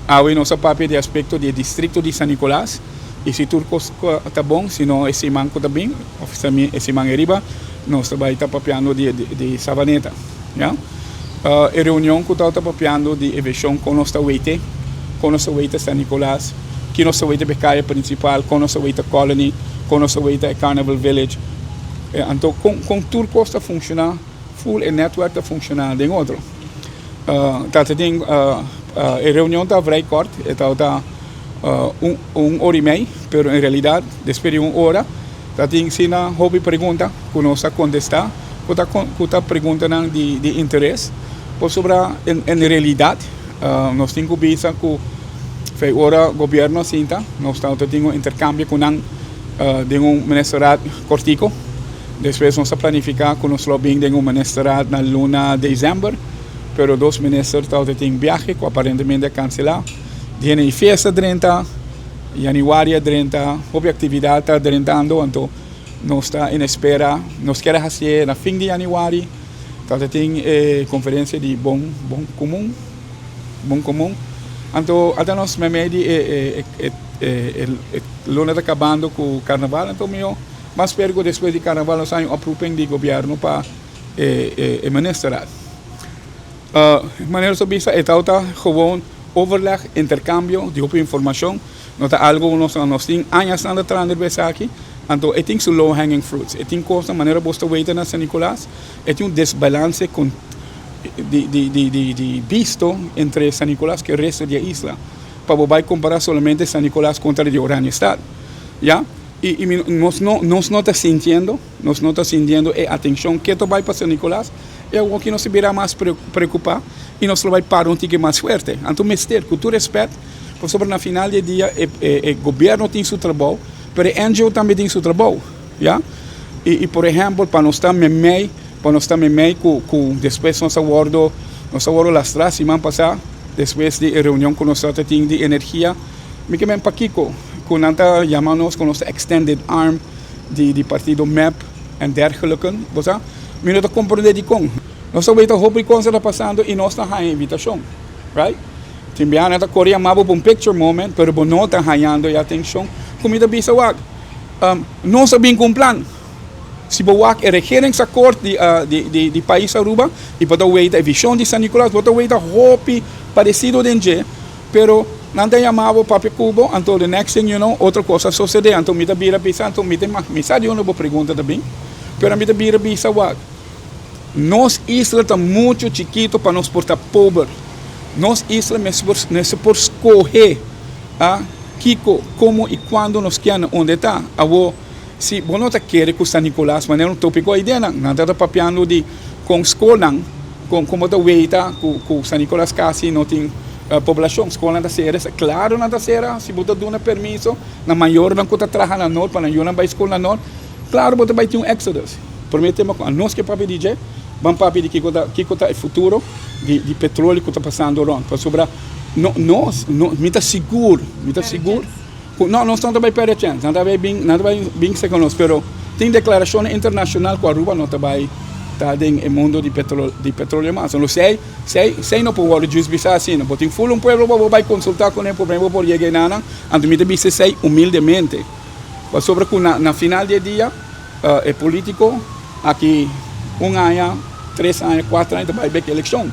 Aí nosso papel de aspecto de distrito de San Nicolás, e se tudo está bom, se não esse manco está bem, esse mangueriba, nós vai estar papiando de Savaneta. Yeah? A reunião que está papiando de evasão com nossa Weite, com nossa Weite San Nicolás, que nossa Weite Becaia principal, com nossa Weite Colony, com nossa Weite Carnival Village. Então, com tudo que está funcionando, full e network está funcionando em outro. Tem a reunião está very curta, está hora e meia, mas em realidade, depois de uma hora, tem uma hobby pergunta que nós contestar, que está perguntando de interesse, sobre em realidade, nós temos que pensar que foi hora governo sinta, nós temos intercâmbio com de ministerado cortico, depois nós planificar com nós lobbying de ministerado na luna de dezembro, pero 2 ministros têm viagem que aparentemente é cancelar. Tem festa 30, januário 30, houve atividade está 30, então nós está em espera, nós queremos fazer na fim de januário, tem conferência de bom comum, então até nós me medi luna está acabando com o carnaval, então mas pergo depois de carnaval nós temos aprovem de governo para administrar. Maneira sobre isso, está gewoon overleg, intercambio de informação, não está algo que nós temos anos na trânsito aqui, então é tem low hanging fruits, é tem coisa maneira bosta weita na San Nicolás, é tem desbalance com de visto entre San Nicolás e o resto da isla, para vai comparar somente San Nicolás contra o Orange Estado, já? E nós não está sentindo a atenção que vai para San Nicolás, é algo que nos irá mais preocupar e nós vai para um tique mais forte. Então, mestre, com todo respeito, sobre na final do dia, o governo tem seu trabalho, mas o NGO também tem seu trabalho. Yeah? E por exemplo, para nós estar meio com depois nós abordo as 3 semanas passadas, depois de reunião com nós temos de energia, me queimei para Kiko, com nanta chamamos com nossa extended arm de partido MEP e dergelijke, você? Mas não compreende de como. Nós sabemos que o que está passando e nós estamos em invitação, right? Também a gente corre para um picture moment, mas não está ganhando a atenção. Comida bisa wag. Não sabemos com plano. Se wag a regeringsacord de país Aruba e para ver a visão de San Nicolás, para ver a hope parecido de NG, pero nanta chamava para Cuba, então the next thing you know, outra coisa sucede, então me bira bisa, então me sabe uma pergunta também. Pero a mim também bisa wag. Nos isla está muito chiquito para nos portar pobre. Nos isla nesse por escolher a Kiko como e quando nos querem onde está. Se você não quer que San Nicolás, mas não tópico a ideia, não está papiando de com escola, com como está weita, com San Nicolás quase não tem população. Escola da Serra, claro na da Serra, se você dá um permisso, na maior não está trabalhando na norte, para não ir para a escola na norte. Claro, você vai ter exodus. Prometemos a nós que papi DJ, vamos papi de que está o futuro de petróleo que está passando lá. Para sobrar, nós, me está seguro. Não, nós não estamos para a chance, não vai bem ser conosco, mas tem declaração internacional com a Aruba, não vai estar no mundo de petróleo mais. Não sei não pode justificar assim, não tem full povo vai consultar com ele, problema por chegar nada, então me deve ser humildemente. Sobre que na final do dia, é político, aqui 1 ano, 3 anos, 4 anos, vai ver que eleição.